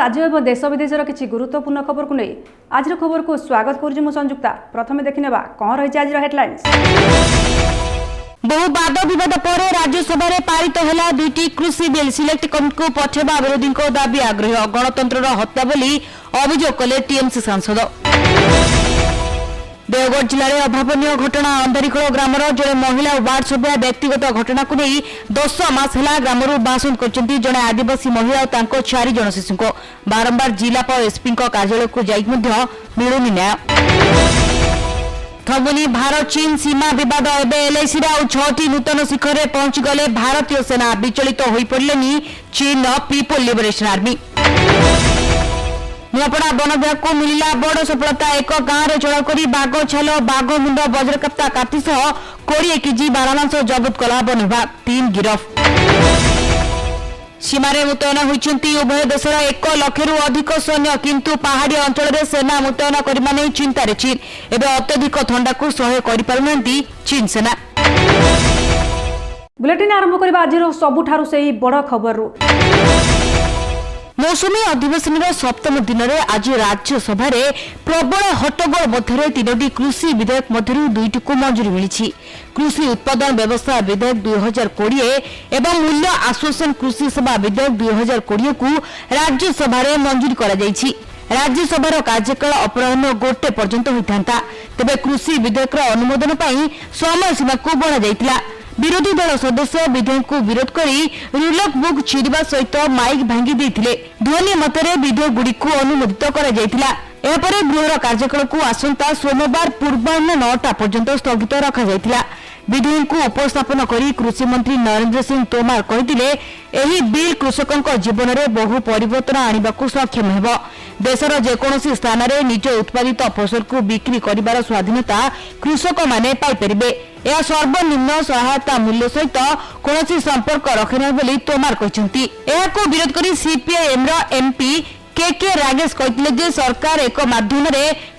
राज्य और देश विदेशर किसी गुरुत्वपूर्ण खबर को नहीं आज खबर को स्वागत करुँ संयुक्ता। प्रथम देखने कौन रही आज हेडलाइंस। बहु वाद विवाद पर राज्यसभा पारित है दुईटी कृषि बिल। सिलेक्ट कमिटी को पठेबा विरोधी दाबी आग्रह। गणतंत्र हत्या बोली अभियोग कले टीएमसी सांसद। देवगढ़ जिले में अभावन घटना। अंधारीखोल ग्रामर जड़े महिला वार्ड सभ्या व्यक्तिगत घटना को नहीं 10 मास है ग्राम बासंद कर जड़े आदिवासी महिला और 4 जन शिशु को बारंबार जिलापाल एसपी कार्यालय को जाई मिलुनी न्याय। थमुनी भारत चीन सीमा विवाद। एवं एलआईसी आउ 6टी नूतन शिखर में पहुंची गले भारतीय सेना। विचलित हो पड़े चीन पीपल लिबरेशन आर्मी। नुआपड़ा वन विभाग को मिला बड़ सफलता। एक गांव में चढ़ाऊ कर बाघ छाल बाघ मुंड वज्रकाप्ता काटी सह 20 केजी बारमांस जबत कला वन विभाग। 3 गिरफ। सीमार मुतयन होती उभय देशर 1 लाख अधिक सैन्य किंतु पहाड़ी अंचल में सेना मुतयन करने चिंतार चीन। एवं अत्यधिक ठंडा को सह्य कर चीन सेना। बुलेटिन आरंभ करबा आज सबुठारु सेही बड़ खबर। मौसुमी अधिवेशन सप्तम दिन में आज राज्यसभा प्रबल हट्टगोल मध्य 3टी कृषि विधेयक मध्य 2टी को मंजूरी मिली। कृषि उत्पादन व्यवस्था विधेयक 2020 एवं मूल्य आश्वासन कृषि सेवा विधेयक 2020 को राज्यसभा मंजूरी करा जायछि। राज्यसभा कार्यकाल अपराह्न 1 पर्यंत होता। तेबे कृषि विधेयक अनुमोदन पर समय सीमा को बढ़ा जायतिला। विरोधी दल सदस्य विधेयक को विरोध करी रुलक बुक छिड़वा सहित माइक भांगी देथिले। ध्वनि मतरे विधेयक गुड़ी को अनुमोदित करा जायतिला। एपरे गृहर कार्यकाल को आसंता सोमवार पूर्वाह्न 9टा पर्यंत स्थगित रखा जायतिला। विधेयक को उपस्थापन करी कृषि मंत्री नरेंद्र सिंह तोमर कहिथिले एही बिल कृषकक जीवन में बहु परिवर्तन आनिबा को सक्षम हेबो। देशर जेकोसी स्थान में निज उत्पादित फसल को बिक्री करिबार स्वाधीनता कृषक माने पाई परिबे। यह सर्वनिम्न सहायता मूल्य सहित कौन संपर्क रखे बोली तोमर कहते। को विरोध कर सीपीआईएम एमपी के रागेश कहते सरकार एक माध्यम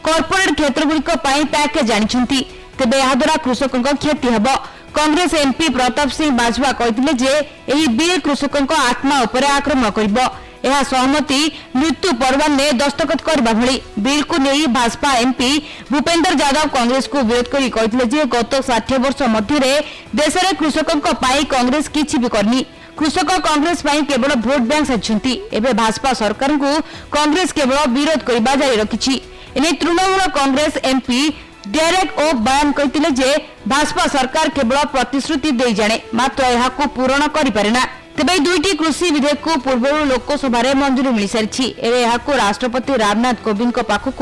कॉर्पोरेट क्षेत्रगुड़िक पैकेज आनी तेबे द्वारा कृषकों क्षति हेब। कांग्रेस एमपी प्रताप सिंह बाजवा कहते बिल कृषकों आत्मा उपर आक्रमण कर सहमति मृत्यु परवान में दस्तखत करने भली। बिल को नहीं भाजपा एमपी भूपेंद्र यादव कांग्रेस को विरोध कर कहते गत 60 वर्ष मध्य देश में कृषकों कांग्रेस किसी भी करनी। कृषक कांग्रेस केवल भोट बैंक साजिंट। एवं भाजपा सरकार को कांग्रेस केवल विरोध करने जारी रखी। तृणमूल कांग्रेस एमपी डेरेक ओ बयान कहते भाजपा सरकार केवल प्रतिश्रुति दे जाने मात्र यह पूरण करेना। तेज 2टी कृषि विधेयक को पूर्व लोकसभा मंजूरी मिल सारी। एवं राष्ट्रपति रामनाथ कोविंद पाखक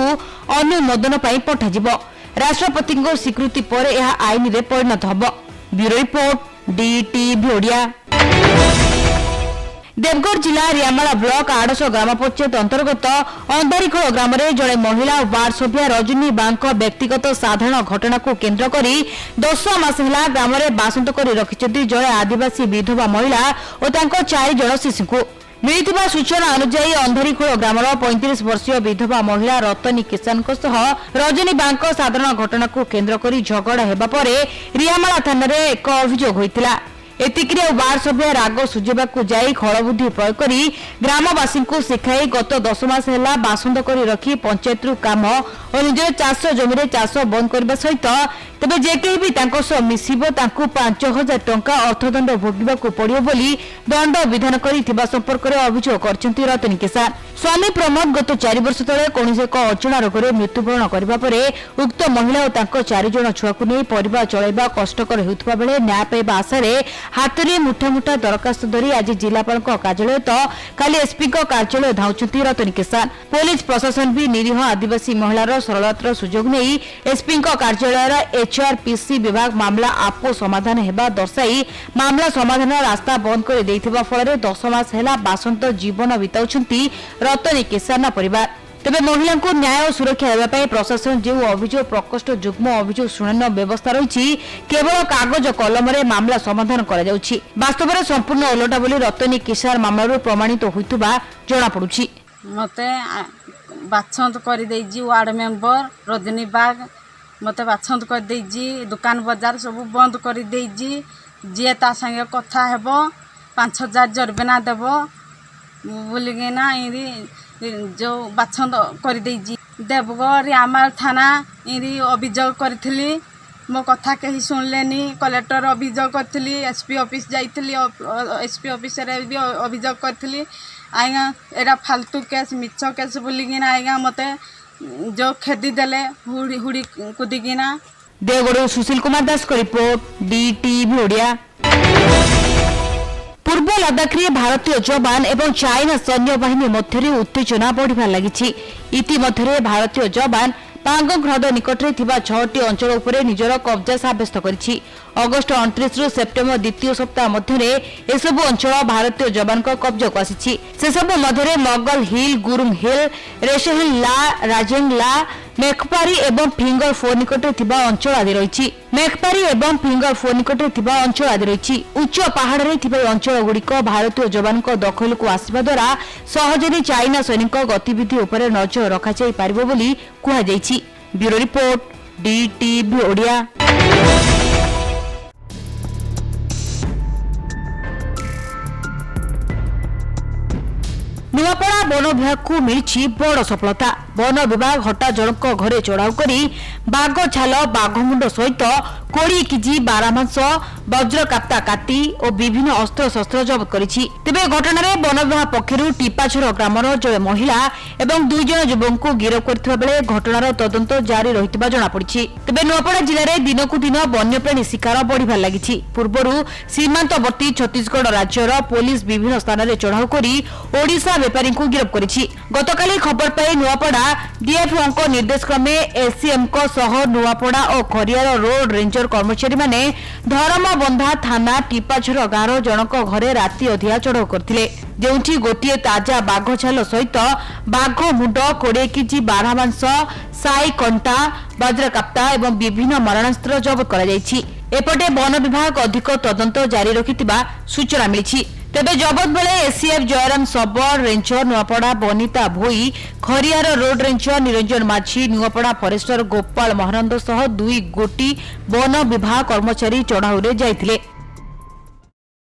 अनुमोदन पठाଯିब। राष्ट्रपति स्वीकृति पर यह आईन में परिणत होब। Bureau report DTV Odia. Deogarh जिला रियामाला ब्लॉक आड़स ग्राम पंचायत अंतर्गत अंधारीखोल ग्राम में जड़े महिला वार्ड सभ्या रजनी बांक व्यक्तिगत साधारण घटना को केन्द्र करी 10 मास है ग्राम में बासंत कर रखिंट जड़े आदिवासी विधवा महिला और 4 जन शिशु को। मिलिथिबा सूचना अनुसार अंधारीखोल ग्रामर 35 वर्षीय विधवा महिला रतनी किसान रजनी बांक साधारण घटना को केन्द्र कर झगड़ा हेबा परे रियामाला थाना रे एक अभियोग होइतिला। एतिक्रिया वार्ड सभ्या राग सुझेबा को जाई खड़बुद्धि प्रयोग करी ग्रामवासी को शिखाई गत 10 मास है बासंद कर रखी पंचायत काम और निज चाष जमी चाष बंद करने सहित तेज जे भी मिसिब 5,000 टंका अर्थदंड भोगवाक पड़ो बोली दंड विधान कर संपर्क में अभियोग कर रतनी किसान। स्वामी प्रमोद गत 4 वर्ष तले कौन एक अचना रोग में मृत्युवरण करने उक्त महिला और 4 जन छुआ को नहीं परिवार चलैबा कष्टकर होता बेले न्याय पाइबा आशा हाथ में मुठा मुठा दरखास्त धरी आज जिलापाल कार्यालय तो काली एसपी कार्यालय धाउंती रतनी किसान। पुलिस प्रशासन भी निरीह आदिवासी महिलार सरलतार सुजोग नहीं एसपी कार्यालय एचआरपीसी विभाग मामला आपो समाधान हेबा दर्शाई मामला समाधान रास्ता बंद कर देथिबा फल 10 मास है बासंत जीवन बिताउछंती रतनी किसान परिवार। तेबे महिला को न्याय और सुरक्षा देवाई प्रशासन जो अभियोग प्रकोष्ठ जुग्म अभियोग शुणानी व्यवस्था रही केवल कागज कलम मामला समाधान वास्तव में संपूर्ण ओलटा बोली रतनी किसान मामला प्रमाणित होता जनापड़ी। मत बाछंत कर वार्ड मेंबर रजनी बाग मत बाछंत कर दुकान बजार सब बंद कर जी ता संगे कथा हेब 5,000 जरिमाना देव बोलिकिना जो बाछंद कर देवगढ़ रामाल थाना इन अभियोग करी मो कथा कहीं शुणिले कलेक्टर अभियोग करी एसपी ऑफिस जाइली एसपी ऑफिस भी अभियोग करी आज्ञा एटा फालतू केस मिछ केस बोलिकिना आज्ञा मते जो खेदी देले हुड़ी हुड़ी कुदिकिना। देवगढ़ सुशील कुमार दास को रिपोर्ट DTV ओडिया। पूर्व लद्दाख रे भारतीय जवान एवं चाइना सैन्य बाहिनी मध्य उत्तेजना बढ़िबार लागिछि। इतिमध्य भारतीय जवान पांगोंग ह्रद निकट में 6टी अंचल उपरे निजर कब्जा साब्यस्त करिछि। अगस्ट 29 रु सेप्टेम्बर द्वितीय सप्ताह मध्य एसबु अंचल भारतीय जवान कब्जा को आसी। से सब मध्य लगल हिल, गुरुंग हिल, रेशहिल ला, राजेंग ला, मेखपारी एवं फिंगर 4 निकट में अंचल आदि रही। मेखपारी एवं फिंगर 4 निकट में अंचल आदि रही। उच्च पहाड़ में अंचल गुड़िक भारतीय जवान दखल को आसवा द्वारा सहजरे चाइना सैनिक गतिविधि उपर नजर रखाई पारिबो बोली कुहाଯାଇଛି। Bureau report DTV Odia. Nuapada वन विभाग को मिली बड़ सफलता। वन विभाग हटा जनक घरे चढ़ाऊ कर बाघ छाल, बाघ मुंड सहित 20 केजी बारामांस, वज्र काप्ता काटी और विभिन्न अस्त्र शस्त्र जबत करिछि। तेबे घटना रे वन विभाग पक्षरु टीपाछर ग्रामर जय महिला एवं 2 जन युवक को गिरफ्त करथिबा बेले घटनार तदंत जारी रहितबा जणा पड़िछि। तेबे नुआपड़ा जिल्ला रे दिनकु दिन वन्यप्राणी शिकार बढ़िबार लागिछि। पूर्वरु सीमांतवर्ती छत्तीसगढ़ राज्यर पुलिस विभिन्न स्थान रे चढ़ाऊ करी ओडिशा व्यापारी को गिरफ्त करिछि। गतकाली खबर पाई नुआपड़ा DFO को निर्देश क्रमे SCM को सह नुआपड़ा और खरियार रोड रेंजर कर्मचारी माने धरमबंधा थाना टीपाछर गाँव जनक घरे राति अधिया चढ़ाऊ करथिले। जेउठी गोटिए ताजा बाघ छाल सहित बाघ मुंड, 20 केजी बारहा मांस, साई कंटा, वज्र काप्ता एवं विभिन्न मारणास्त्र जबत करा जायछि। एपटे वन विभाग अधिक तदंत जारी रखिथिबा सूचना मिलिछि। तेबे जबत बेले SCF जयराम सबर, रेंजर नुआपड़ा बनिता भोई, खरियार रोड रेंजर निरंजन माझी, नुआपड़ा फरेस्टर गोपाल महानंद सह 2 गोटी वन विभाग कर्मचारी चढ़ाऊ जाइथिले।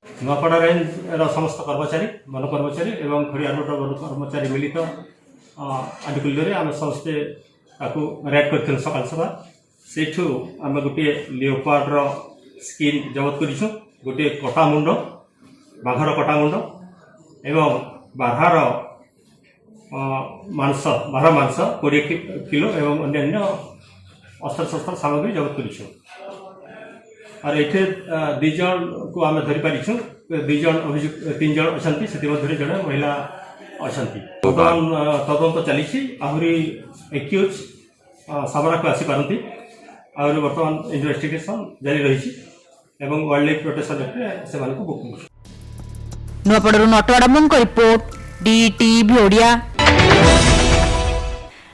नुआपड़ा रेंज समस्त कर्मचारी, वन कर्मचारी एवं खरियार रोड वन कर्मचारी मिलित आनुकूल्य आम समस्ते रेड कर सकाल सकाल से आम गोटे लिओपार्डर स्किन जबत कर गोटे कटा मुंड, बाघर कटा मुंड एवं बारहार मांस 20 किलो एवं अन्य अस्त्र शस्त्र सामग्री जबत कर और ये 2 जन को आम धरी पारिछुं। 2 जन अभियुक्त 3 जन अच्छा से जड़े महिला अच्छा तदंत चली आहरी एक्यूज सामना को आसीपारती आहरी बर्तमान इन्वेस्टिगेशन जारी रही एवं वाइल्ड लाइफ प्रोटेक्शन एक्ट से बुक। नुआपड़ारू नटवाड़ामंग रिपोर्ट DTV ओडिया।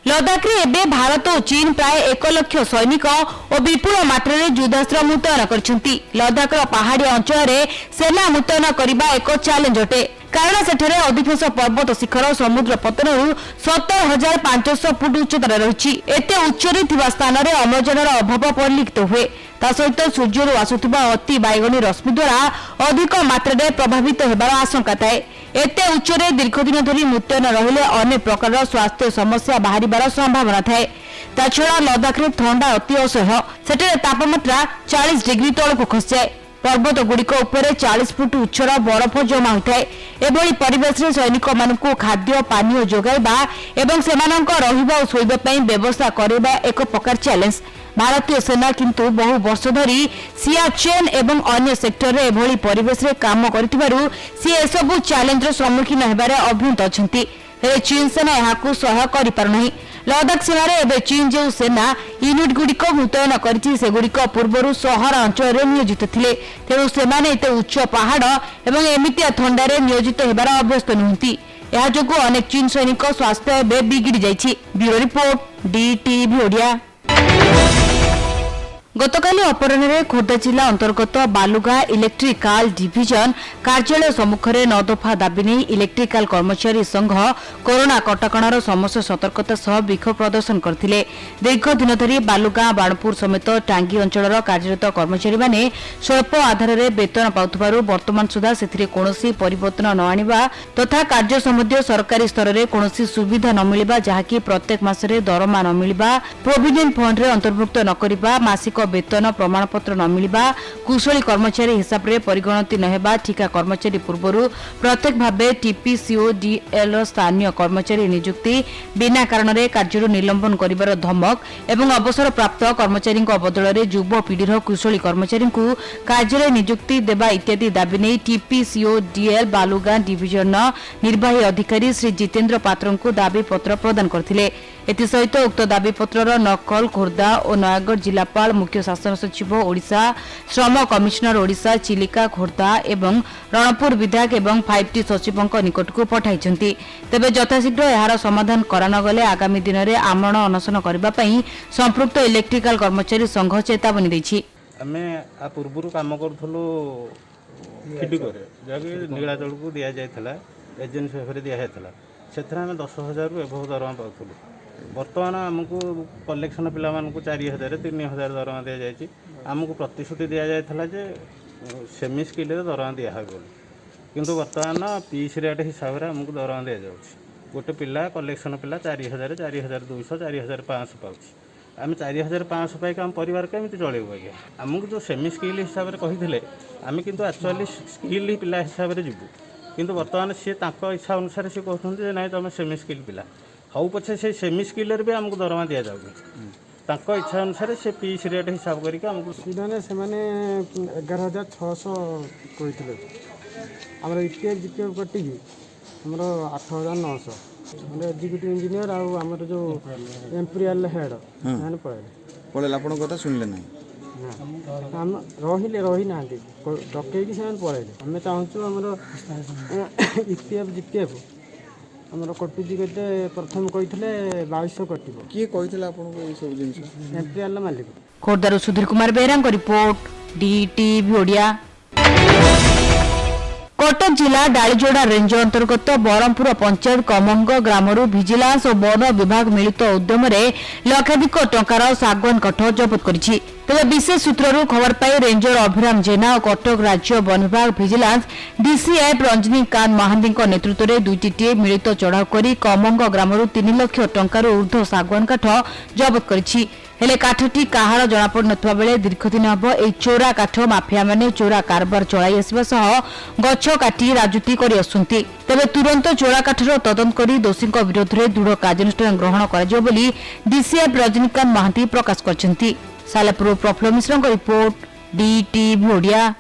लद्दाख रे एबे भारत और चीन प्राय 1 लाख सैनिक और विपुल मात्रा रे युद्धास्त्र मुतयन करछंती। लद्दाख पहाड़ी अंचल रे सेना मुतयन करबा एक चैलेंज अटे, कारण सेठरे अधिकांश पर्वत शिखर समुद्र पतनरू 17,500 फुट उच्चतार रही। एते उच्चरे थिबा स्थान रे अम्लजानर अभाव परिलक्षित हुए। ता सहित सूर्यरू आसुथिबा अति बाइगणी रश्मि द्वारा अधिक मात्रा प्रभावित होबार आशंका थाए। एते उच्चरे दीर्घदिन धरी मुतयन रहिले अनेक प्रकार स्वास्थ्य समस्या बाहरिबार संभावना थाए। ता छड़ा लद्दाख रे ठंडा अति असह्य। सेठरे तापमात्रा 40 डिग्री तलकु खसी जाए। पर्वत गुड़िक उपरे 40 फुट उच्चर बरफ जमा होता है। एभली परिवेश रे सैनिक मानकु खाद्य पानीय जोगाइबा एवं सेमानक रहिबा और सोइबा पई व्यवस्था करबा एक प्रकार चैलेंज। भारतीय सेना किंतु बहु वर्ष धरी सियाचेन एवं अन्य सेक्टर रे एभली परिवेश रे काम करथिबारु सी एसबु चैलेंज रो सम्मुखीन हेबारे अभियंत अछंती। हेले चीन सेना याकु सह करि पार नहीं। लद्दाख सेना रे एबे चीन जो सेना यूनिट गुड़िक मुतयन करिछि से गुड़िक पूर्वरु सहर अंचल रे नियोजित थिले। तेणु सेमाने एते उच्च पहाड़ एवं एमितिया थंडा रे नियोजित हेबार अभ्यस्त नहुंती। या जोगु अनेक चीन सैनिक स्वास्थ्य एबे बिगिड़ी जाइछि। Bureau report DTV Odia. गतकाली अपराह्न खोर्धा जिला अंतर्गत बालुगा इलेक्ट्रिकाल डिविजन कार्यालय सम्मुखें 9 दफा दाबी नहीं इलेक्ट्रिकाल कर्मचारी संघ कोरोना कटकणार समस्त सतर्कता सह विक्षोभ प्रदर्शन करथिले। दीर्घ दिन धरी बालुगा बाणपुर समेत टांगी अंचल कार्यरत कर्मचारी माने स्वल्प आधार में वेतन पाउथबारु वर्तमान सुधा सेथिरे कोनोसी परिवर्तन न आनिबा तथा कार्य संबंधी सरकारी स्तर में कोनोसी सुविधा न मिलिबा जहाँकि प्रत्येक मासरे दरमा न मिलिबा प्रोविडेंट फंड रे अंतर्भुक्त न करिबा मासिक वेतन प्रमाणपत्र न मिलिबा कुशली कर्मचारी हिसाब रे परिगणति न हेबा ठिका कर्मचारी पूर्वरु प्रत्येक भाबे टीपीसीओडीएल स्थानीय कर्मचारी नियुक्ति बिना कारण रे कार्य निलंबन करिबार धमक एवं अवसर प्राप्त कर्मचारी बदल रे युव पीढ़ीर कुशली कर्मचारी कार्य नियुक्ति देबा इत्यादि दाबी नै टीपीसीओडीएल बालुगा डिविजन निर्वाही अधिकारी श्री जितेंद्र पात्र को दाबी पत्र प्रदान करथिले। एसहित उक्त दाबीपत्र नकल खोर्धा और नयागढ़ जिलापाल मुख्य शासन सचिव ओडिशा श्रम कमिशनर ओडिशा चिलिका खोर्धा एवं रणपुर विधायक एवं 5T सचिव निकट को पठाई तेबे यथाशीघ्र यार समाधान करानगले आगामी दिन में आमरण अनशन करने संपृक्त इलेक्ट्रिकल कर्मचारी संघ चेतावनी देछि। आमे आ पूर्व काम करूँ खिडिकोरे जहाँकि नीलाचल को दि जाता एजेन्सी भाव में दिखाई से 10,000 रु एभव दरमा पाऊँ। बर्तमान आमको कलेक्शन पिला 4,000 3,000 दरमा दि जाए आमको प्रतिश्रुति दि जाता जे सेमी स्किल दरमा दिहब किंतु बर्तमान पीस रेट हिसाब से आमको दरमा दि जाऊँगी। गोटे पिला कलेक्शन पिला 4,000 4,200 4,500 पाँच आम 4,500 पाई आम परिवार केमी चलू आज्ञा आमको जो सेमी स्किल हिसाब से कही आम किंतु एक्चुअली स्किल पिला हिसाब से जीवु किंतु बर्तमान सी इच्छा अनुसार सी कहते ना तुम सेमी स्किल पिला हाउ पछे से सेमी स्किल भी आमको दरमा दि जाऊँगी इच्छा अनुसार से पीस रेट हिसाब करके आमको से 11,600 कहते आम इक्व कटिकी आमर 8,900 एग्जीक्यूटिव इंजीनियर आमर जो एम्पेरियल हेड मैंने पढ़े आप कथा शुणिले ना आम रही ना डकईकी से पलैले आम चाहूँ आमर इपीएफ जीपीएफ आमर कटुची के प्रथम कहते 2,200 कटो किए कहते आपको ये सब जिन एम्पेरियल मालिक। खोर्धार सुधीर कुमार बेहरा रिपोर्ट डीटीवी ओडिया। कटक जिला डालीजोड़ा रेंज अंतर्गत बरमपुर पंचायत कमंग ग्रामरू विजिलेंस और वन विभाग मिलित उद्यम लक्षाधिक टंकार सागवान काठ जबत करिछि। तेज विशेष सूत्रु खबर पाई रेंजर अभिराम जेना और कटक राज्य वन विभाग विजिलेंस डीसीएफ रंजनीकांत महांती नेतृत्व में 2टी टीम मिलित चढ़ाऊ कर कमंग ग्रामरू 3 लाख टंकार ऊर्ध्व सागवान काठ जबत करिछि। हेले काठटी काहार जनापड़ नथिबा बेले दीर्घ दिन हम ए चोरा काठ माफिया माने चोरा कारबार चलाई आसिबा सह गछ काटी राजुती करि आसुंती। तेबे तुरंत चोरा काठर तदंत करी दोषीक विरोध में दृढ़ कार्यानुष्ठान ग्रहण कर बोली डीसीएफ रजनीकांत महांती प्रकाश करछंती। सालेपुर प्रफुल्ल मिश्र रिपोर्ट डीटीवी ओडिया।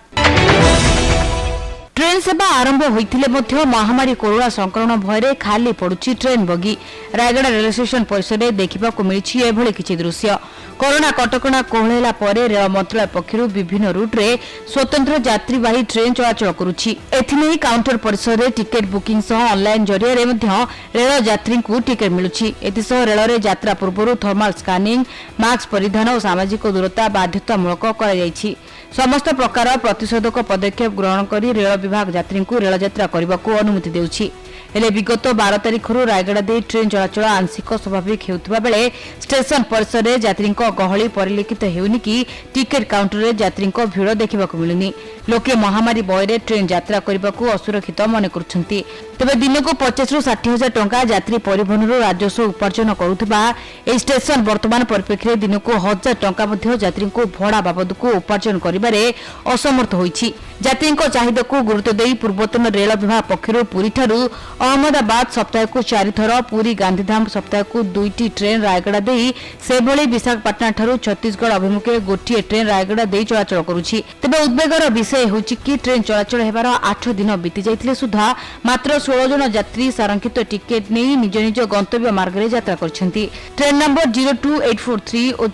ट्रेन सेवा आरंभ होइथिले मध्य महामारी कोरोना संक्रमण भयरे खाली पड़ुछि ट्रेन बगी। रायगढ़ रेलवे स्टेशन परिसर में देखा मिली एभली किछि दृश्य। कोरोना कटकणा कोहलेला परे रेल मंत्रालय पक्षरु विभिन्न रूट रे स्वतंत्र यात्रीवाही ट्रेन चलाचल करुछि। एथिनै काउंटर परिसर में टिकेट बुकिंग सह ऑनलाइन जरिया रे मध्य रेल यात्री को टिकेट मिलुछि। एतिसह रेल रे यात्रा पूर्व थर्माल स्कानिंग मास्क परिधान और सामाजिक दूरता बाध्यतामूलक करा जायछि। समस्त प्रकार प्रतिषेधक पदक्षेप ग्रहण करी रेल विभाग यात्री को रेल यात्रा करने को अनुमति देउछि। हेले विगत 12 तारिखर रायगढ़ दे ट्रेन चलाचल आंशिक स्वाभाविक होउतबा बेले स्टेशन परिसर में यात्री गहली परिलक्षित हेउनि कि टिकेट काउंटर में यात्री भिड़ देखा मिलुनी। लोके महामारी बयरे ट्रेन यात्रा करने को असुरक्षित मन करुछंती। तेबे दिन को 50 ରୁ 60,000 टंका यात्री परिवहन राजस्व उपार्जन करुवा स्टेशन वर्तमान परिप्रेक्षी दिन को 1,000 टंका यात्री को भड़ा बाबद को उपार्जन करिबारे असमर्थ होइछि। यात्री चाहिदा को गुरुत्व दे पूर्वतन रेल विभाग पक्षर पुरी ठारू अहमदाबाद सप्ताह को 4 थर पुरी गांधीधाम सप्ताह को 2टी ट्रेन रायगढ़ दे से भली विशाखापाटना ठारू छत्तीसगढ़ अभिमुखे गोटे ट्रेन रायगढ़ दे चलाचल करुछि। तेबे उद्वेगर विषय होछि कि ट्रेन चलाचल हेबार 8 दिन बीती जाइथिले सुधा मात्र 16 जन यात्री संरक्षित टिकेट नहीं निज निज गंतव्य मार्ग में यात्रा करछंती। ट्रेन नंबर 02843 और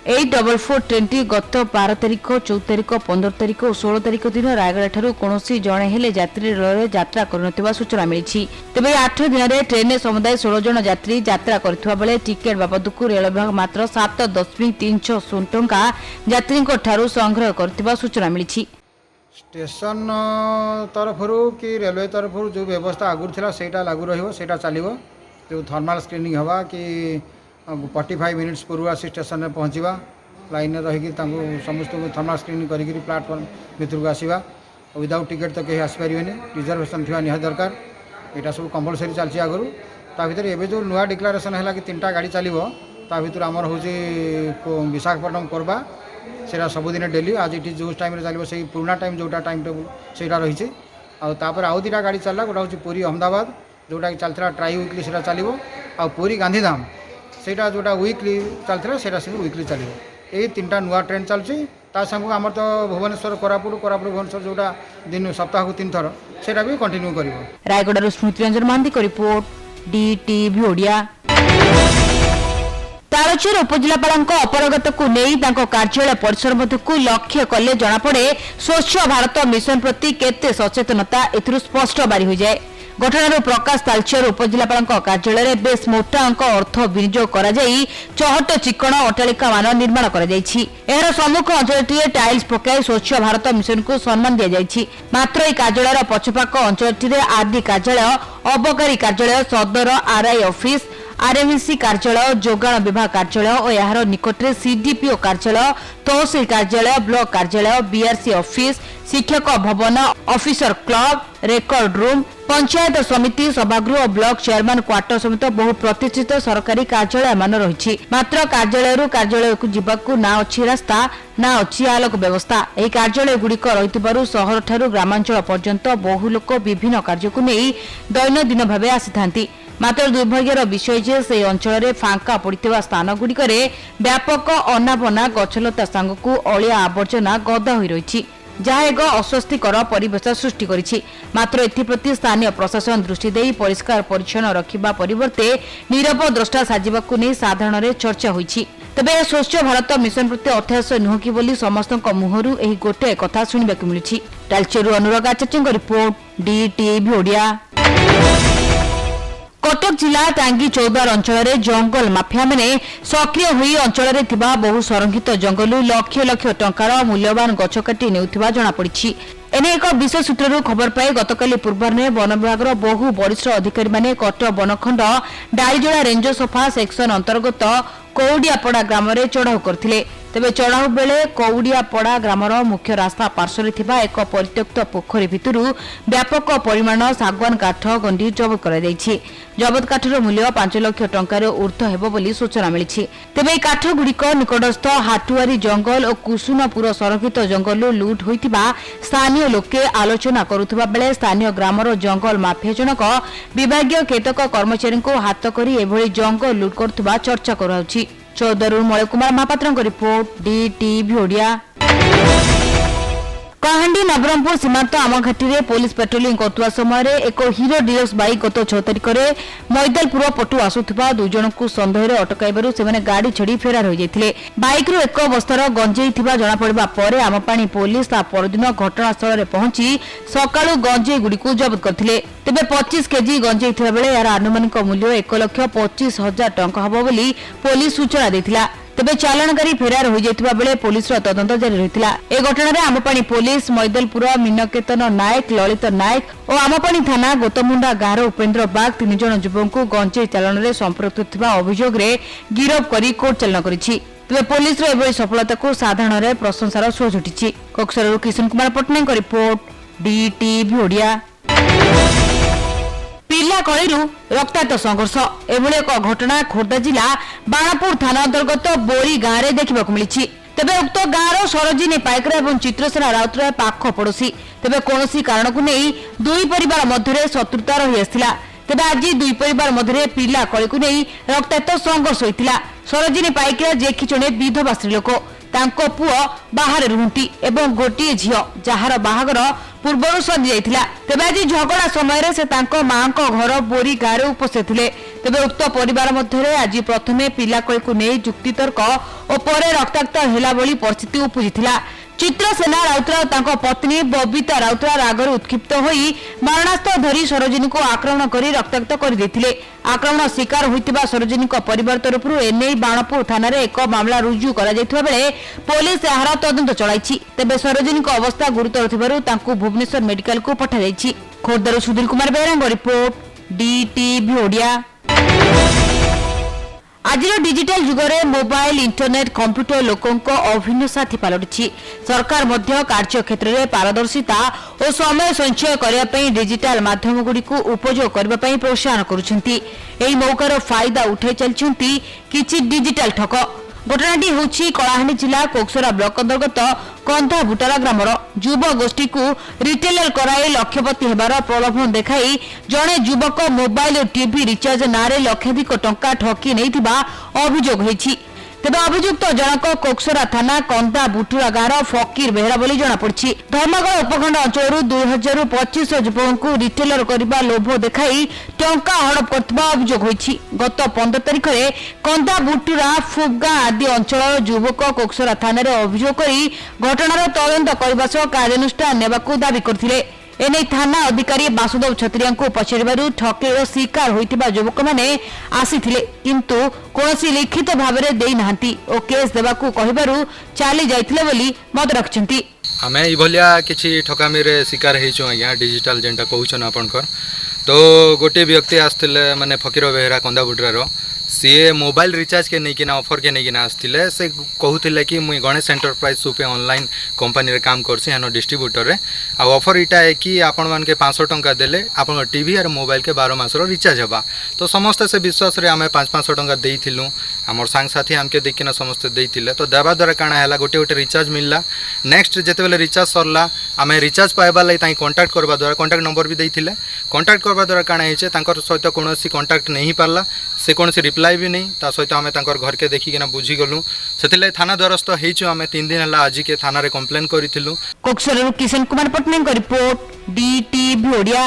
844 ट्रेनटी गत 12 तारिख 14 तारिख 15 तारिख और 16 तारिख दिन रायगढ़ ठारू कौनसी जणे हेले यात्री रेलवे यात्रा करनथिबा सूचना मिली। तेबे 8 दिन में ट्रेन में समुदाय 16 जन यात्री यात्रा करथिबा बेले टिकेट बाबदकू रेल विभाग मात्र 7.360 टंका यात्री ठारू संग्रह करथिबा सूचना मिली। स्टेशन तरफ कि रेलवे तरफ जो व्यवस्था आगुरी था सेटा लागू रहा चलो जो थर्माल स्क्रीनिंग हवा कि 45 मिनिट्स पूर्व आसी स्टेशन में पहुँचवा लाइन रही समस्त थर्माल स्क्रीनिंग करी प्लाटफर्म भितर को आसवा विदाउट टिकेट तो कहीं आसपारे रिजर्वेशन थी निहा दरकार यहाँ सब कंपलसरी चलती आगु ता भर एवं जो नुआ डिक्लारेसन है कि 3टा गाड़ी चलो ता भर आमर हूँ विशाखापट्टनम कोरबा सेटा सबुदिन डेली आज ये जो टाइम चलो से पुराना टाइम जोटा टाइम टेबुल से रही आउ 2टा गाड़ी चलला गोटा हूँ पुरी अहमदाबाद जोटा कि चलता ट्राई वीकली से चलो आ पुरी गांधीधाम सेटा जोटा वीकली चलता से वीकली चलो यही 3टा नुआ ट्रेन चलती सामू आम तो भुवनेश्वर कोरापुट भुवनेश्वर जोटा दिन सप्ताह को 3 थर सेटा भी कंटिन्यू कर। रायगढ़ स्मृति रंजन महांती रिपोर्ट DTV ओडिया। तालचेर उपजिलापाल अपरगत को नहीं कार्यालय परिसर मध्यकू लक्ष्य कले जनापड़े स्वच्छ भारत मिशन प्रति केते सचेतनता एथुरु स्पष्ट बारी हो जाए। घटनार प्रकाश तालचेर उपजिलापाल कार्यालय बेस मोटा अंक अर्थ विनियोग करा जाई चहट चिकण अट्टालिका मान निर्माण करा जायछि। एहर सम्मुख अंचलटी टाइल्स पकाई स्वच्छ भारत मिशन को सम्मान दिया जायछि। मात्र এই कार्यालयर पछपाक अंचलटी आरडी कार्यालय अबकारी कार्यालय सदर RI ऑफिस RMC कार्यालय जोगाण विभाग कार्यालय और यार निकटरे CDPO कार्यालय तहसील कार्यालय ब्लॉक कार्यालय BRC ऑफिस शिक्षक भवन officer club record room panchayat समिति सभागृह और ब्लॉक चेयरमैन क्वार्टर समेत बहु प्रतिष्ठित सरकारी कार्यालय मान रही। मात्र कार्यालय को जीवाकू ना अच्छी रास्ता ना अच्छी आलोक व्यवस्था। यह कार्यालय गुड़िक रही सहर ठारू ग्रामांचल पर्यंत बहु लोक विभिन्न कार्य को नहीं दैनंदिन भाव आसी मात्र दुर्भाग्यर विषय जे से अंचल फांका पड़ता स्थान गुड़िक व्यापक अनाबना गछलता सांगकू अलिया आवर्जना गदा हो रही जहाँ एक अस्वस्तिकर परिवेश सृष्टि करिछि। मात्र एथिप्रति स्थानीय प्रशासन दृष्टि देई परिष्कार परिच्छन्न रखिबा परिवर्ते नीरव द्रष्टा साजिबाकू नहीं साधारण चर्चा होइछि। तबे स्वच्छ भारत मिशन प्रति अर्थास नुह कि बोली समस्त मुहरु एही गोटे कथा सुनिबाकू मिलुछि। तालचेरु अनुराग आचार्य रिपोर्ट DTV ओडिया। कटक जिला टांगी चौदार अंचल जंगल माफिया मैंने सक्रिय हुई अंचल बहु संरक्षित जंगल लक्ष लक्ष टंकार मूल्यवान गछ काटी नेउथिबा जଣା पड़िछि। एने एक विशेष सूत्रରୁ खबर पाई गतकाली पूर्वाह्ने वन विभाग बहु वरिष्ठ अधिकारी माने कटक बनखंड डालीजोड़ा रेंज सफा सेक्शन अंतर्गत कौडियापड़ा ग्राम में चढ़ाऊ करथिले। तेबे चढ़ाऊ बेले कौडियापड़ा ग्रामर मुख्य रास्ता पार्श्व थिबा एक परित्यक्त पोखरी भितरु व्यापक परिमाण सागवान काठ गंडी जबत करा जायछि। जबत काठर मूल्य 5 लाख टंकार ऊर्ध्व हेबो बोली सूचना मिलिछि। तेबे काठ गुड़िक निकटस्थ हाटुआरी जंगल और कुसुनपुर संरक्षित जंगल लुट होइतिबा स्थानीय लोके आलोचना करुथबा बेले स्थानीय ग्रामर जंगल माफिया जनक विभागीय केतक कर्मचारी को हाथ करी एभली जंगल लुट करथबा चर्चा कराउछि। चौदर मलय कुमार महापात्र रिपोर्ट DTV ओडिया। कहांडी नवरंगपुर सीमांत आमघाटी में पुलिस पेट्रोलिंग करतुवा समय एक हीरो डिलक्स बाइक गत 6 तारिख में मैदलपुर पटु आसुथिबा 2 जन को संदेह अटकाइबारु सेमाने गाड़ी छड़ी फेरार हो जाइथिले। बाइक रो एक बस्तार गंजेई थिबा जଣା पड़िबा परे आमपाणी पुलिस ता परदिन घटनास्थल रे पहुंची सकाळु गंजेई गुडी को जब्त करथिले। तेबे 25 केजी गंजेई थिबा बेले यार अनुमानिक मूल्य 1,25,000 टंका हबो बोली पुलिस सूचना देथिला। तेबे चालाणकारी फेरार हो जाइतिबा बेले पुलिस रो तदंत जारी रहितिला। ए घटना रे आमपाणी पुलिस मैदलपुर मीनकेतन नायक ललित नायक और आमपाणी थाना गोतमुंडा गाँव उपेन्द्र बाग 3 जन युवक को गंजेई चालाण रे संपर्क थिबा अभियोग रे गिरफ करी कोर्ट चालाण करिछि। तेबे पुलिस रो एभली सफलता को साधारण रे प्रशंसार सुर छुटिछि। कक्सरରୁ किशन कुमार पटनायक रिपोर्ट DTV ओडिया। पिला कळीरू रक्ताक्त संघर्ष एभली एक घटना खोर्धा जिला बाणापुर थाना अंतर्गत बोरी गाँव में देखा मिली। तेबे उक्त गाँव सरोजिनी पाइकरा और चित्रसेना राउतराय पाख पड़ोशी। तेबे कौन कारण को नहीं दुई परिवार मध्य शत्रुता रही आसला। तेबे आज दुई परिवार मध्य पिला कळी को नहीं रक्ताक्त संघर्ष होता। सरोजिनी पाइकरा जे कि जड़े विधवा स्त्रीलोक तांको पुओ बाहर रुहंती एवं गोटे झील जार बाहागर पूर्व सरी जाइथिला। तेबे आज झगड़ा समय से तांको मां को घर बोरी गाँव उपस्थित थे। तेबे उक्त परिवार मध्य आज प्रथमे पिलाकली को नहीं जुक्तितर्क और पर रक्ताक्त होला भली परिस्थिति उपजिथिला। चित्रसेना राउतराय और पत्नी बबिता राउतराय रागर उत्क्षिप्त होई मारणास्त्र धरी सरोजिनी को आक्रमण करी रक्ताक्त कर देथिले। आक्रमण शिकार होइतिबा सरोजिनी को परिवार तरफ एने बाणपुर थाना रे एक मामला रुजु करा जायथिबा बेले पुलिस एहार तदंत चलाइछि। तेबे सरोजिनी को अवस्था गुरुतर थिबारु तांकु भुवनेश्वर मेडिकल को पठा जायछि। खोर्धार सुधीर कुमार बेरांग रिपोर्ट डीटीवी ओडिया। आज डिजिटल जुगरे मोबाइल इंटरनेट कंप्यूटर लोकों अभिन्न साथी पलटि। सरकार मध्य कार्य क्षेत्र में पारदर्शिता और समय संचय करने डिजिटल माध्यम गुड़ी उपयोग करने प्रोत्साहन करुछंती। एही मौकार फायदा उठाई चलछंती किछि डिजिटल ठक। घटनाटी होछि कलाहांडी जिला कोकसरा ब्लॉक अंतर्गत कंधा बुटारा ग्रामर। युव गोष्ठी को रिटेलर कराई लक्षपति हेबार प्रलोभन देखाई जड़े युवक मोबाइल और टीवी रिचार्ज नारे लक्षाधिक टंका ठकी नैथिबा अभियोग होइछि। तेबे अभियुक्त जनक कोकसरा थाना कंदा बुटुरा गाँव फकीर बेहरा बोली जनापड़ी। धर्मगढ़ उपखंड अंचल 2000 रु 2500 युवकों को रिटेलर करने लोभ देखाई टंका हड़प करथिबा अभियोग होइछि। गत 15 तारिख में कंदा बुटुरा फुगा आदि अंचल युवक कोकसरा थाना रे अभियोग करी घटनार तदंत करबा सह कार्यानुष्ठान नेबाकू दाबी करथिले। एने थाना अधिकारी बासुदेव छत्रिया को पचारिबारु ठकेर शिकार होइतिबा युवक माने आसीथिले किंतु कोनोसी लिखित भाबरे देई नाहंती ओ केस देबाकू कहिबारु चाली जाइथिले बोली मत रखछंती। हमें ई भलिया किछि ठकामी रे शिकार हेचो आज्ञा डिजिटल जेंटा कहउछन आपनकर। तो गोटे व्यक्ति आस्थिले माने फकीर बेहरा कंदा बुटरारो सीए मोबाइल रिचार्ज के नहीं किना ऑफर के नहीं किना आस्थिले से कहूथिले कि मुई Ganesh enterprise Supe online company रे काम करसी हनो डिस्ट्रीब्यूटर रे आ ऑफर इटा है कि आपण मान के 500 टंका देले आपण टीवी और मोबाइल के 12 मास रो रिचार्ज हबा। तो समस्त से विश्वास रे हमें 500 टंका देइथिलु। हमर संग साथी हमके देखिना समस्त देइथिले। तो देबा द्वारा काना हैला गोटे गोटे रिचार्ज मिलला। नेक्स्ट जेते बेले रिचार्ज सरला हमें रिचार्ज पाइबा लाई ताई कांटेक्ट करबा द्वारा कांटेक्ट नंबर भी देइथिले। कांटेक्ट करबा द्वारा काना हेचे तांकर सहित कोनोसी कांटेक्ट नहीं पारला से कोनोसी रिप्लाई भी नहीं ता सहित हमें तांकर घर के देखि किना बुझी गलु। सेतिले थाना द्वारस्थ हेचु हमें 3 दिन हला आज के थाना रे कंप्लेन करिथिलु। कोकसर किशन कुमार पटनायक का रिपोर्ट डीटीवी ओडिया।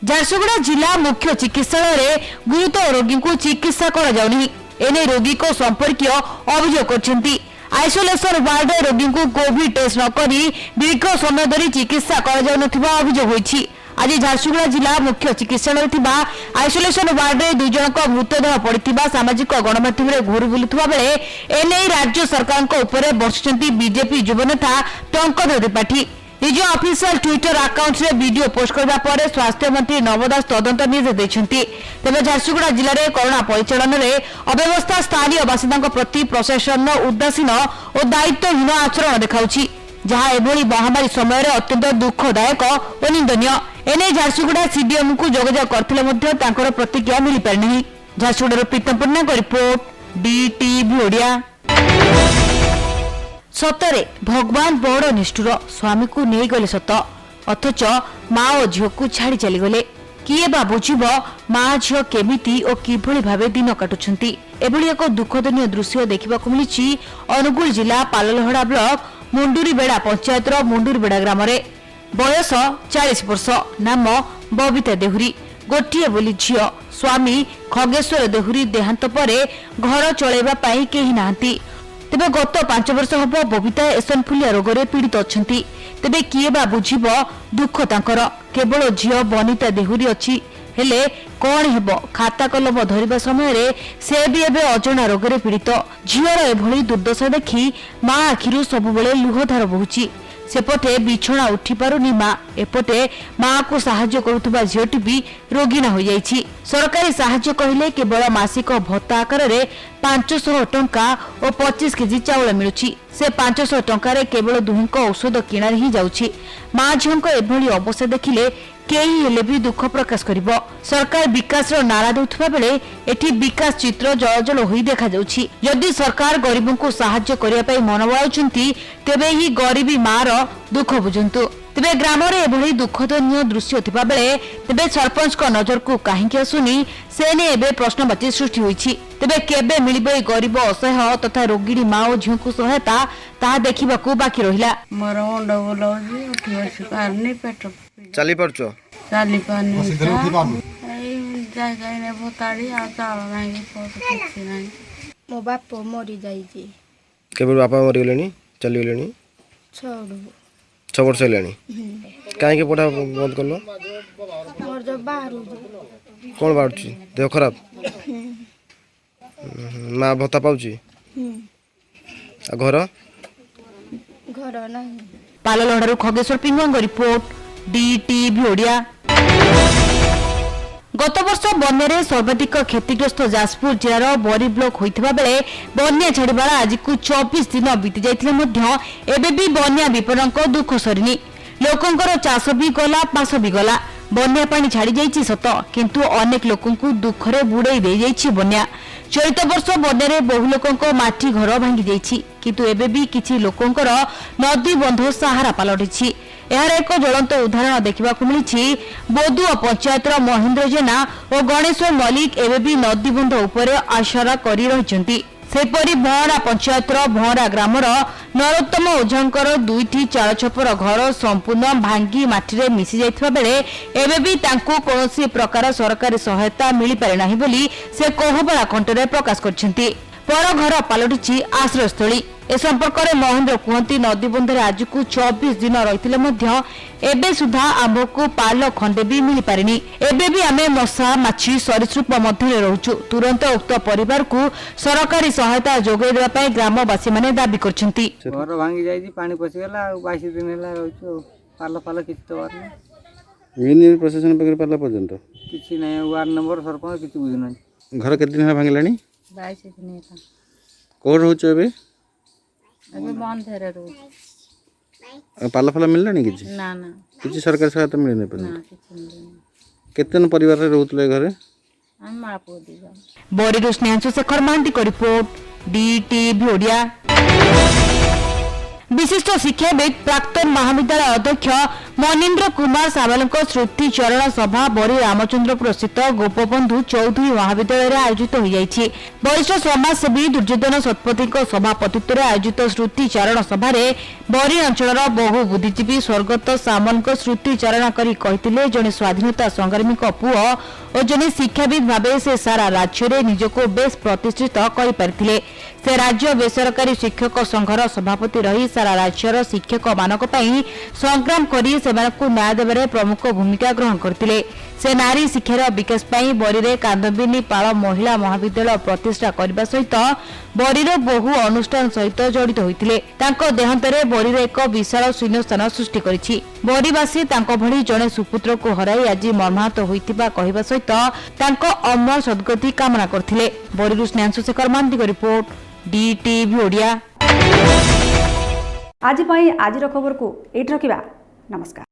झारसुगुड़ा जिला मुख्य चिकित्सालय रे गुरुतर रोगी को चिकित्सा करा जाउनी। एने रोगी को संपर्कीय अभियोग करछंती। आइसोलेशन वार्ड रे रोगी को कोविड टेस्ट न करी दीर्घ समय धरी चिकित्सा करा जाउ नथिबा अभियोग होइछि। आज झारसुगुड़ा जिला मुख्य चिकित्सालय थिबा आइसोलेशन वार्ड रे 2 जन को मृतदेह पड़िथिबा सामाजिक गणमाध्यम रे घुरी बुलुथबा बेले एने राज्य सरकार को ऊपर बरछंती बीजेपी युवनेता टंकधर त्रिपाठी। निज ऑफिशियल ट्विटर अकाउंट रे वीडियो पोस्ट करबा पर स्वास्थ्य मंत्री नवदास तदंत निर्देश दैछंती। तेबे झारसुगुड़ा जिले में कोरोना परिचालन रे अव्यवस्था स्थानीय बासिंदा प्रति प्रशासन उदासीन और दायित्वहीन आचरण देखाउछि जहाँ एभली महामारी समय रे अत्यंत दुखदायक और निंदनीय। एने झारसुगुड़ा सीडीएम को जोगाजोग करथिले मध्य तांकर प्रतिक्रिया मिली पारि नहीं। झारसुगुड़ा प्रीतम पन्ना रिपोर्ट डीटीवी ओडिया। सतरे भगवान बड़ निष्ठुर स्वामी को नहीं गले सत अथच माँ और झील को छाड़ी चली गले। किए बा बुझिब माँ झील केमिति और किभली भावे दिन काटुछंती। एभली एक दुखदनीय दृश्य देखा मिली अनुगुल जिला पाललहड़ा ब्लॉक मुंडुरीबेड़ा पंचायत मुंडुरीबेड़ा ग्राम रे। बयस 40 वर्ष नाम बबिता देहुरी। गोटिए बोली झील स्वामी खगेश्वर देहुरी देहांत परे घर चलैबा पाई केही नाहंती। तेबे गत 5 वर्ष हब बबिता एसनफुलिया रोग रे पीड़ित अछंती। तेबे किए बा बुझिब दुख तांकर केवल झील बनिता देहुरी अछि हेले कौन हेब खाता कलम धरिबा समय रे से भी एबे अजଣା रोग रे पीड़ित। झीलर एभली दुर्दशा देखि माँ आखिरु सबुबेले लुहधार बहुची। सेपटे बिछଣା उठी पारुनी माँ एपटे माँ को साहाय्य करुवा झीलटी भी रोगीना हो जाइछि। सरकारी साहाय्य कहले केवल मासिक भत्ता आकार रे 500 टंका और 25 केजी चाउल मिलुछि। से 500 टंका रे केवल दुहिंक औषध किणारे ही जाउछि। माँ झीलक एभली अवस्था देखिले केही हेले भी दुख प्रकाश करिबो। सरकार विकास रो नारा देउथबा बेले एठी विकास चित्र जलजल होई देखा जाउछि। यदि सरकार गरीबों को साहाय्य करिया पई मन बळाउछंती तेबे ही गरीबी माँ रो दुख बुझंतु। तेबे ग्राम रे एभली दुखदनीय दृश्य थिबा बेले तेबे सरपंच को नजर को काहेकि आसुनी से ने एबे प्रश्नवाची सृष्टि होईछि। तेबे केबे मिलिबे गरीब असहाय तथा रोगिणी माँ और झील को सहायता ताहा देखिबाकू बाकी रहिला। मोर मुंड बुलाउछि उठी बसी पारनी पेट चली परछो चाली पारनी ଜାଗାରେ ଭତାଡ଼ି ଆଉ ଚାଉଳ ନାହିଁ କିଛି ନାହିଁ। ମୋ ବାପ ମରିଯାଇଛି କେବେ ବାପା ମରିଗଲେଣି ଚାଲିଗଲେଣି 6 ବର୍ଷ ହେଲାଣି କାହିଁକି ପଢ଼ା ବନ୍ଦ କଲ ମୋର ଯୋଉ ବାହାରୁଛି କ'ଣ ବାହାରୁଛି ଦେହ ଖରାପ ମା ଭତ୍ତା ପାଉଛି ଆଉ ଘର ଘର ନାହିଁ। ପାଲଲହଡ଼ାରୁ ଖଗେଶ୍ୱର ପିଙ୍ଗଙ୍କ ରିପୋର୍ଟ DTV ଓଡ଼ିଆ। ଗତ ବର୍ଷ ବନ୍ୟାରେ ସର୍ବାଧିକ କ୍ଷତିଗ୍ରସ୍ତ ଯାଜପୁର ଜିଲ୍ଲାର ବରୀ ବ୍ଲକ ହୋଇଥିବା ବେଳେ ବନ୍ୟା ଛାଡ଼ିବାର ଆଜିକୁ 24 ଦିନ ବିତି ଯାଇଥିଲେ ମଧ୍ୟ ଏବେ ବି ବନ୍ୟା ବିପନ୍ନଙ୍କ ଦୁଃଖ ସରିନି। ଲୋକଙ୍କର ଚାଷ ବି ଗଲା, ପାସ ବି ଗଲା। ବନ୍ୟା ପାଣି ଛାଡ଼ି ଯାଇଛି ସତ, କିନ୍ତୁ ଅନେକ ଲୋକଙ୍କୁ ଦୁଃଖରେ ବୁଡ଼େଇ ଦେଇଯାଇଛି ବନ୍ୟା। ଚଳିତ ବର୍ଷ ବନ୍ୟାରେ ବହୁ ଲୋକଙ୍କ ମାଟି ଘର ଭାଙ୍ଗି ଯାଇଛି, କିନ୍ତୁ ଏବେ ବି କିଛି ଲୋକଙ୍କର ନଦୀ ବନ୍ଧ ସାହାରା ପାଲଟିଛି। ଏହାର ଏକ ଜ୍ୱଳନ୍ତ ଉଦାହରଣ ଦେଖିବାକୁ ମିଳିଛି ବୋଦୁଅ ପଞ୍ଚାୟତର ମହେନ୍ଦ୍ର ଜେନା ଓ ଗଣେଶ୍ୱର ମଲ୍ଲିକ ଏବେ ବି ନଦୀବନ୍ଧ ଉପରେ ଆଶରା କରି ରହିଛନ୍ତି। ସେପରି ଭଅଁରା ପଞ୍ଚାୟତର ଭଅଁରା ଗ୍ରାମର ନରୋତ୍ତମ ଓଝାଙ୍କର 2ଟି ଚାଳଛପର ଘର ସମ୍ପୂର୍ଣ୍ଣ ଭାଙ୍ଗି ମାଟିରେ ମିଶି ଯାଇଥିବା ବେଳେ ଏବେ ବି ତାଙ୍କୁ କୌଣସି ପ୍ରକାର ସରକାରୀ ସହାୟତା ମିଳିପାରି ନାହିଁ ବୋଲି ସେ କୋହବଳା କଣ୍ଠରେ ପ୍ରକାଶ କରିଛନ୍ତି। ପର ଘର ପାଲଟିଛି ଆଶ୍ରୟସ୍ଥଳୀ। ଏ ସମ୍ପର୍କରେ ମହେନ୍ଦ୍ର କୁହନ୍ତି, ନଦୀବନ୍ଧରେ ଆଜିକୁ 24 ଦିନ ରହିଥିଲେ ମଧ୍ୟ ଏବେ ସୁଦ୍ଧା ଆମ୍ଭକୁ ପାଲ ଖଣ୍ଡେ ବି ମିଳିପାରିନି। ଏବେ ବି ଆମେ ମଶା, ମାଛି, ସରୀସୃପ ମଧ୍ୟରେ ରହୁଛୁ। ତୁରନ୍ତ ଉକ୍ତ ପରିବାରକୁ ସରକାରୀ ସହାୟତା ଯୋଗାଇ ଦେବା ପାଇଁ ଗ୍ରାମବାସୀମାନେ ଦାବି କରିଛନ୍ତି। ଘର ଭାଙ୍ଗି ଯାଇଛି, ପାଣି ପଶିଗଲା ଆଉ 22 ଦିନ ହେଲା ରହିଛୁ ଆଉ ପାଲ ଫାଲ କିଛି ଦେବାର ନାହିଁ, ମିଳିନି ପ୍ରଶାସନ ପାଖରେ ପାଲା ପର୍ଯ୍ୟନ୍ତ କିଛି ନାହିଁ। ୱାର୍ଡ ମେମ୍ବର ସରପଞ୍ଚ କିଛି ବୁଝୁନାହାନ୍ତି। ଘର କେତେ ଦିନ ହେଲା ଭାଙ୍ଗିଲାଣି 22 ଦିନ ହେଲା କୋଉଠି ରହୁଛ ଏବେ ଏବେ ବନ୍ଧରେ ରହୁଛି। ପାଲା ଫାଲା ମିଳିଲାଣି କିଛି ନା ନା କିଛି ସରକାରୀ ସହାୟତା ମିଳିନି ନା କିଛି ମିଳୁନି। କେତେ ଜଣ ପରିବାରରେ ରହୁଥିଲେ ଏ ଘରେ ଆମେ ମା ପୁଅ ଦି ଜଣ। ବରୀରୁ ସ୍ନେହାଂଶୁ ଶେଖର ମହାନ୍ତିଙ୍କ ରିପୋର୍ଟ DTV ଓଡ଼ିଆ। विशिष्ट शिक्षाविद प्राक्तन महाविद्यालय अध्यक्ष मनीन्द्र कुमार सावलଙ୍କ स्मृति चरण सभा बरी रामचंद्रपुर स्थित गोपबंधु चौधरी महाविद्यालय आयोजित हो जाइछि। वरिष्ठ समाजसेवी दुर्योधन शतपथी सभापतित्व आयोजित स्मृति चारण सभा बरी अंचल बहु बुद्धिजीवी स्वर्गत सामल स्मृति चारण कर कहते जड़े स्वाधीनता संग्रामी पुओ और जड़े शिक्षाविद भाव से सारा राज्य में निजको बेस प्रतिष्ठित कर से राज्य बेसरकारी शिक्षक संघर सभापति रही सारा राज्यर शिक्षक मानक पई संग्राम करी सेमानकु न्याय देबारे प्रमुख भूमिका ग्रहण करथिले। से नारी शिक्षार विकास पई बरीरे कांदबिनी पाळ महिला महाविद्यालय प्रतिष्ठा करबा सहित बरीर बहु अनुष्ठान सहित जड़ित होइतिले। तांको देहांतरे बरीरे एक विशाल शून्यस्थान सृष्टि करिछि। बरीवासी तांको भली जणे सुपुत्र को हराई आज मर्माहत होइतिबा कहिबा सहित तांको अमर सद्गति कामना करथिले। बरीरु स्नेहांशु शेखर महांती रिपोर्ट DTV ओडिया। आज पाई आजिर खबर को एट रखिबा। नमस्कार।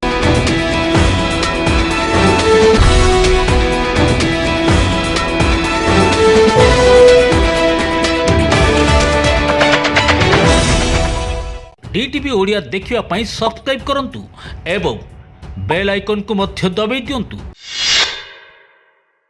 DTV ओडिया देखिवा पाई सब्सक्राइब करंतु एवं बेल आइकन को मध्य दबाई दियंतु।